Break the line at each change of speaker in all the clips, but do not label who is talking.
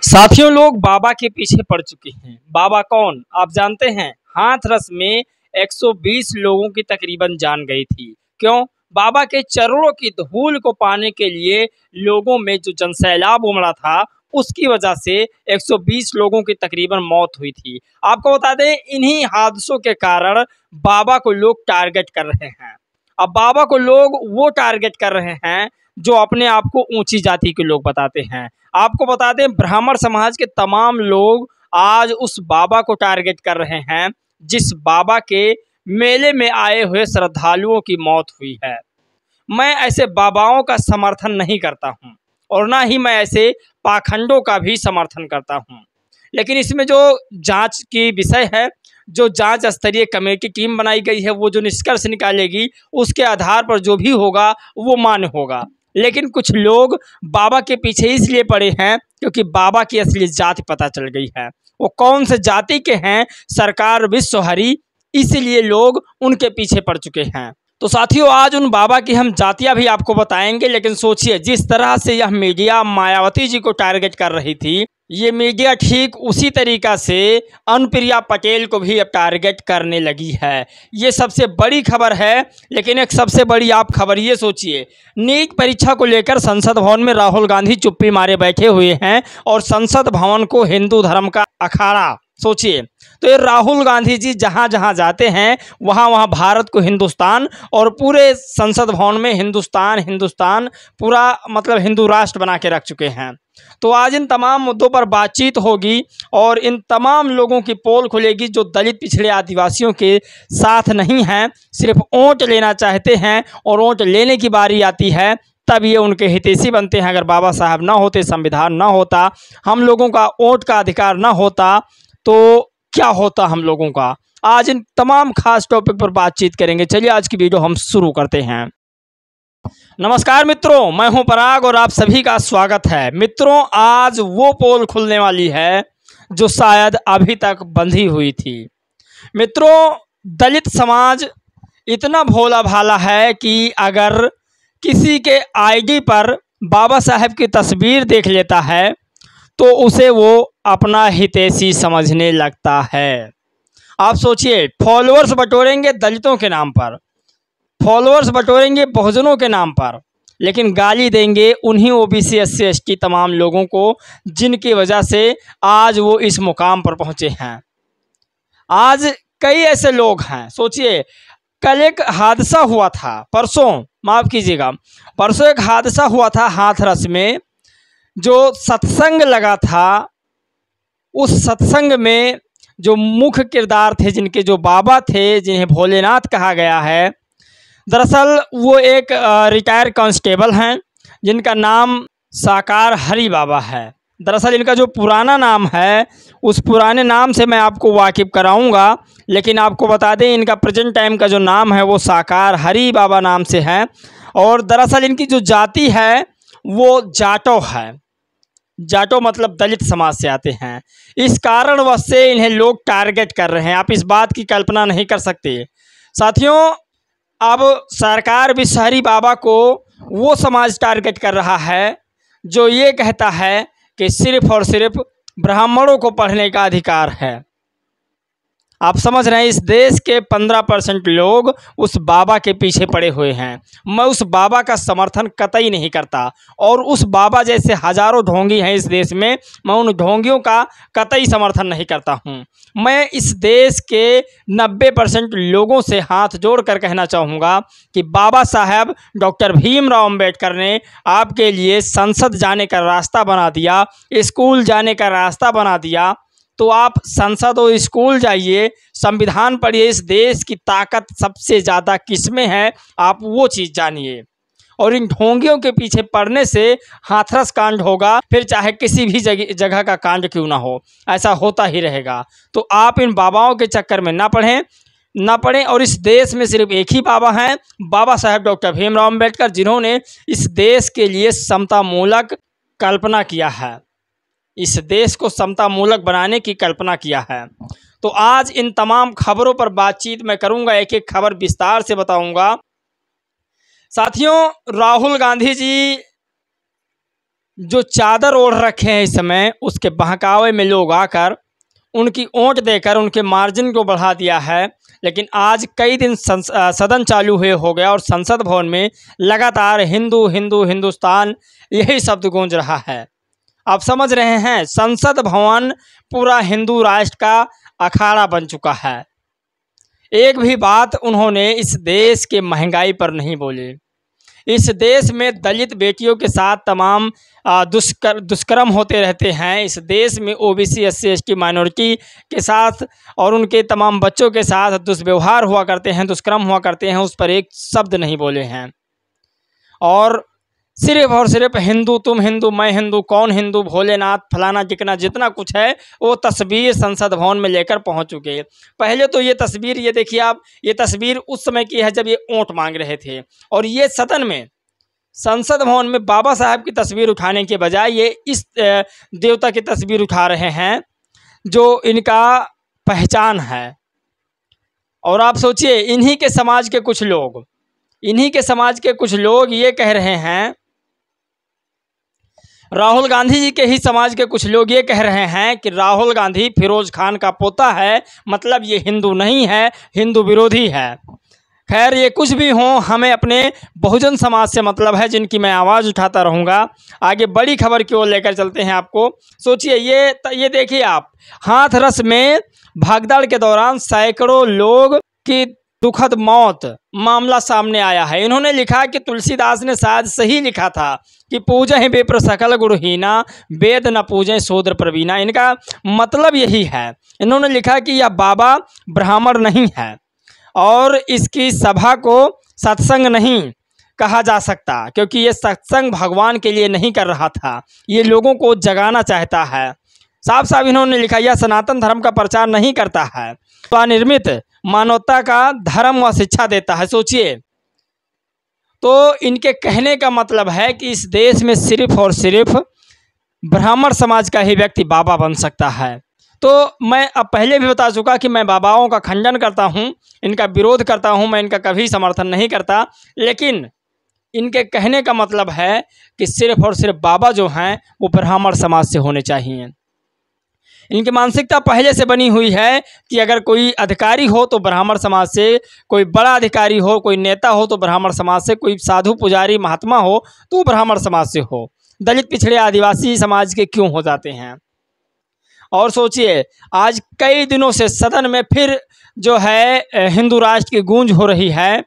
साथियों, लोग बाबा के पीछे पड़ चुके हैं। बाबा कौन आप जानते हैं? हाथरस में 120 लोगों की तकरीबन जान गई थी। क्यों? बाबा के चरणों की धूल को पाने के लिए लोगों में जो जनसैलाब उमड़ा था, उसकी वजह से 120 लोगों की तकरीबन मौत हुई थी। आपको बता दें, इन्हीं हादसों के कारण बाबा को लोग टारगेट कर रहे हैं। अब बाबा को लोग वो टारगेट कर रहे हैं जो अपने आप को ऊंची जाति के लोग बताते हैं। आपको बता दें, ब्राह्मण समाज के तमाम लोग आज उस बाबा को टारगेट कर रहे हैं जिस बाबा के मेले में आए हुए श्रद्धालुओं की मौत हुई है। मैं ऐसे बाबाओं का समर्थन नहीं करता हूं और ना ही मैं ऐसे पाखंडों का भी समर्थन करता हूं, लेकिन इसमें जो जांच की विषय है, जो जांच स्तरीय कमेटी टीम बनाई गई है, वो जो निष्कर्ष निकालेगी उसके आधार पर जो भी होगा वो मान्य होगा। लेकिन कुछ लोग बाबा के पीछे इसलिए पड़े हैं क्योंकि बाबा की असली जाति पता चल गई है। वो कौन से जाति के हैं, सरकार विश्वहरी, इसलिए लोग उनके पीछे पड़ चुके हैं। तो साथियों, आज उन बाबा की हम जातियां भी आपको बताएंगे, लेकिन सोचिए, जिस तरह से यह मीडिया मायावती जी को टारगेट कर रही थी, ये मीडिया ठीक उसी तरीका से अनुप्रिया पटेल को भी अब टारगेट करने लगी है। ये सबसे बड़ी खबर है। लेकिन एक सबसे बड़ी आप खबर ये सोचिए, नीट परीक्षा को लेकर संसद भवन में राहुल गांधी चुप्पी मारे बैठे हुए हैं और संसद भवन को हिंदू धर्म का अखाड़ा, सोचिए। तो ये राहुल गांधी जी जहां जहां जाते हैं वहां वहां भारत को हिंदुस्तान और पूरे संसद भवन में हिंदुस्तान हिंदुस्तान पूरा मतलब हिंदू राष्ट्र बना के रख चुके हैं। तो आज इन तमाम मुद्दों पर बातचीत होगी और इन तमाम लोगों की पोल खुलेगी जो दलित पिछड़े आदिवासियों के साथ नहीं हैं, सिर्फ वोट लेना चाहते हैं और वोट लेने की बारी आती है तब ये उनके हितैषी बनते हैं। अगर बाबा साहब ना होते, संविधान ना होता, हम लोगों का वोट का अधिकार ना होता, तो क्या होता हम लोगों का। आज इन तमाम खास टॉपिक पर बातचीत करेंगे। चलिए आज की वीडियो हम शुरू करते हैं। नमस्कार मित्रों, मैं हूं पराग और आप सभी का स्वागत है। मित्रों, आज वो पोल खुलने वाली है जो शायद अभी तक बंधी हुई थी। मित्रों, दलित समाज इतना भोला भाला है कि अगर किसी के आईडी पर बाबा साहब की तस्वीर देख लेता है तो उसे वो अपना हितैषी समझने लगता है। आप सोचिए, फॉलोअर्स बटोरेंगे दलितों के नाम पर, फॉलोअर्स बटोरेंगे बहुजनों के नाम पर, लेकिन गाली देंगे उन्हीं ओबीसी SC ST तमाम लोगों को जिनकी वजह से आज वो इस मुकाम पर पहुंचे हैं। आज कई ऐसे लोग हैं, सोचिए, कल एक हादसा हुआ था, परसों, माफ़ कीजिएगा, परसों एक हादसा हुआ था हाथरस में। जो सत्संग लगा था, उस सत्संग में जो मुख्य किरदार थे, जिनके जो बाबा थे, जिन्हें भोलेनाथ कहा गया है, दरअसल वो एक रिटायर कांस्टेबल हैं जिनका नाम साकार हरि बाबा है। दरअसल इनका जो पुराना नाम है, उस पुराने नाम से मैं आपको वाकिफ़ कराऊंगा, लेकिन आपको बता दें इनका प्रेजेंट टाइम का जो नाम है वो साकार हरि बाबा नाम से है। और दरअसल इनकी जो जाति है वो जाटो है। जाटो मतलब दलित समाज से आते हैं। इस कारणवश से इन्हें लोग टारगेट कर रहे हैं। आप इस बात की कल्पना नहीं कर सकते। साथियों, अब सरकार भी शहरी बाबा को वो समाज टारगेट कर रहा है जो ये कहता है कि सिर्फ और सिर्फ ब्राह्मणों को पढ़ने का अधिकार है। आप समझ रहे हैं, इस देश के 15% लोग उस बाबा के पीछे पड़े हुए हैं। मैं उस बाबा का समर्थन कतई नहीं करता और उस बाबा जैसे हजारों ढोंगी हैं इस देश में, मैं उन ढोंगियों का कतई समर्थन नहीं करता हूं। मैं इस देश के 90% लोगों से हाथ जोड़कर कहना चाहूँगा कि बाबा साहब डॉक्टर भीमराव अम्बेडकर ने आपके लिए संसद जाने का रास्ता बना दिया, स्कूल जाने का रास्ता बना दिया। तो आप संसद और स्कूल जाइए, संविधान पढ़िए, इस देश की ताकत सबसे ज़्यादा किसमें है आप वो चीज़ जानिए। और इन ढोंगियों के पीछे पड़ने से हाथरस कांड होगा, फिर चाहे किसी भी जगह का कांड क्यों ना हो, ऐसा होता ही रहेगा। तो आप इन बाबाओं के चक्कर में ना पड़ें। और इस देश में सिर्फ एक ही बाबा हैं, बाबा साहब डॉक्टर भीमराव अम्बेडकर, जिन्होंने इस देश के लिए समतामूलक कल्पना किया है, इस देश को समतामूलक बनाने की कल्पना किया है। तो आज इन तमाम खबरों पर बातचीत मैं करूंगा, एक एक खबर विस्तार से बताऊंगा। साथियों, राहुल गांधी जी जो चादर ओढ़ रखे हैं इस समय, उसके बहकावे में लोग आकर उनकी ओट देकर उनके मार्जिन को बढ़ा दिया है। लेकिन आज कई दिन सदन चालू हुए हो गया और संसद भवन में लगातार हिंदू हिंदू हिंदुस्तान यही शब्द गूंज रहा है। आप समझ रहे हैं, संसद भवन पूरा हिंदू राष्ट्र का अखाड़ा बन चुका है। एक भी बात उन्होंने इस देश के महंगाई पर नहीं बोली। इस देश में दलित बेटियों के साथ तमाम दुष्कर्म होते रहते हैं। इस देश में ओबीसी एससी एसटी माइनॉरिटी के साथ और उनके तमाम बच्चों के साथ दुष्व्यवहार हुआ करते हैं, दुष्कर्म हुआ करते हैं, उस पर एक शब्द नहीं बोले हैं। और सिर्फ हिंदू, तुम हिंदू मैं हिंदू, कौन हिंदू, भोलेनाथ, फलाना टिकना, जितना कुछ है वो तस्वीर संसद भवन में लेकर पहुंच चुके हैं। पहले तो ये तस्वीर, ये देखिए आप, ये तस्वीर उस समय की है जब ये वोट मांग रहे थे, और ये सदन में संसद भवन में बाबा साहब की तस्वीर उठाने के बजाय ये इस देवता की तस्वीर उठा रहे हैं जो इनका पहचान है। और आप सोचिए, इन्हीं के समाज के कुछ लोग ये कह रहे हैं, राहुल गांधी जी के ही समाज के कुछ लोग ये कह रहे हैं कि राहुल गांधी फिरोज खान का पोता है, मतलब ये हिंदू नहीं है, हिंदू विरोधी है। खैर, ये कुछ भी हो, हमें अपने बहुजन समाज से मतलब है, जिनकी मैं आवाज़ उठाता रहूँगा। आगे बड़ी खबर की ओर लेकर चलते हैं आपको। सोचिए, ये देखिए आप, हाथरस में भागदौड़ के दौरान सैकड़ों लोग की दुखद मौत मामला सामने आया है। इन्होंने लिखा कि तुलसीदास ने शायद सही लिखा था कि पूजहि विप्र सकल गुरुहीना, वेद न पूजें शूद्र प्रवीणा। इनका मतलब यही है। इन्होंने लिखा कि यह बाबा ब्राह्मण नहीं है और इसकी सभा को सत्संग नहीं कहा जा सकता, क्योंकि ये सत्संग भगवान के लिए नहीं कर रहा था, ये लोगों को जगाना चाहता है। साफ साफ इन्होंने लिखा, यह सनातन धर्म का प्रचार नहीं करता है, स्वनिर्मित मानवता का धर्म व शिक्षा देता है। सोचिए, तो इनके कहने का मतलब है कि इस देश में सिर्फ और सिर्फ ब्राह्मण समाज का ही व्यक्ति बाबा बन सकता है। तो मैं अब पहले भी बता चुका कि मैं बाबाओं का खंडन करता हूं, इनका विरोध करता हूं, मैं इनका कभी समर्थन नहीं करता। लेकिन इनके कहने का मतलब है कि सिर्फ और सिर्फ बाबा जो हैं वो ब्राह्मण समाज से होने चाहिए। इनकी मानसिकता पहले से बनी हुई है कि अगर कोई अधिकारी हो तो ब्राह्मण समाज से, कोई बड़ा अधिकारी हो, कोई नेता हो तो ब्राह्मण समाज से, कोई साधु पुजारी महात्मा हो तो ब्राह्मण समाज से हो। दलित पिछड़े आदिवासी समाज के क्यों हो जाते हैं? और सोचिए, आज कई दिनों से सदन में फिर जो है हिंदू राष्ट्र की गूंज हो रही है,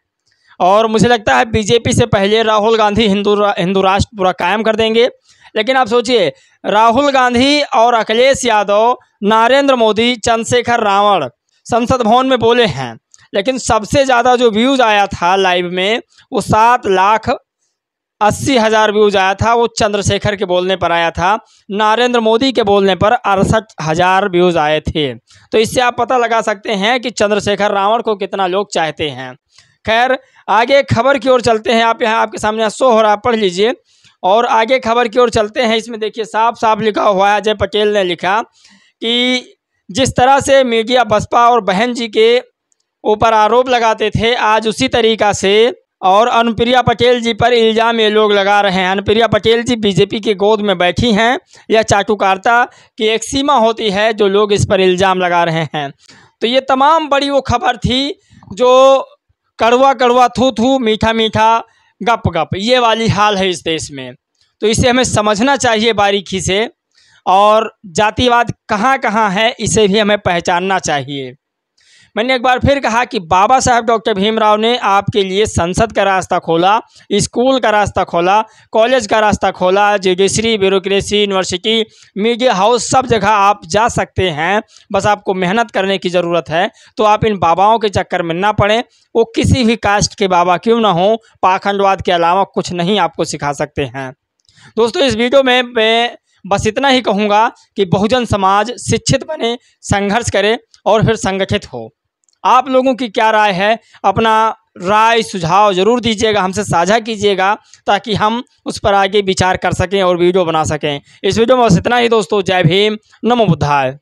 और मुझे लगता है बीजेपी से पहले राहुल गांधी हिंदू राष्ट्र पूरा कायम कर देंगे। लेकिन आप सोचिए, राहुल गांधी और अखिलेश यादव, नरेंद्र मोदी, चंद्रशेखर रावण संसद भवन में बोले हैं, लेकिन सबसे ज़्यादा जो व्यूज़ आया था लाइव में वो 7,80,000 व्यूज़ आया था। वो चंद्रशेखर के बोलने पर आया था। नरेंद्र मोदी के बोलने पर 68,000 व्यूज़ आए थे। तो इससे आप पता लगा सकते हैं कि चंद्रशेखर रावण को कितना लोग चाहते हैं। खैर, आगे खबर की ओर चलते हैं। आप यहाँ आपके सामने शो हो रहा है, पढ़ लीजिए। और आगे खबर की ओर चलते हैं। इसमें देखिए साफ साफ लिखा हुआ है, अजय पटेल ने लिखा कि जिस तरह से मीडिया बसपा और बहन जी के ऊपर आरोप लगाते थे, आज उसी तरीका से और अनुप्रिया पटेल जी पर इल्ज़ाम ये लोग लगा रहे हैं। अनुप्रिया पटेल जी बीजेपी की गोद में बैठी हैं। यह चाटुकारिता की एक सीमा होती है जो लोग इस पर इल्ज़ाम लगा रहे हैं। तो ये तमाम बड़ी वो खबर थी जो कड़वा कड़वा थू थू, मीठा मीठा गप गप, ये वाली हाल है इस देश में। तो इसे हमें समझना चाहिए बारीकी से, और जातिवाद कहाँ कहाँ है इसे भी हमें पहचानना चाहिए। मैंने एक बार फिर कहा कि बाबा साहब डॉक्टर भीमराव ने आपके लिए संसद का रास्ता खोला, स्कूल का रास्ता खोला, कॉलेज का रास्ता खोला, judiciary, bureaucracy, university, media house, सब जगह आप जा सकते हैं। बस आपको मेहनत करने की ज़रूरत है। तो आप इन बाबाओं के चक्कर में ना पड़ें। वो किसी भी कास्ट के बाबा क्यों ना हो, पाखंडवाद के अलावा कुछ नहीं आपको सिखा सकते हैं। दोस्तों, इस वीडियो में मैं बस इतना ही कहूँगा कि बहुजन समाज शिक्षित बने, संघर्ष करे और फिर संगठित हो। आप लोगों की क्या राय है? अपना राय सुझाव ज़रूर दीजिएगा, हमसे साझा कीजिएगा, ताकि हम उस पर आगे विचार कर सकें और वीडियो बना सकें। इस वीडियो में बस इतना ही दोस्तों। जय भीम, नमो बुद्धाय।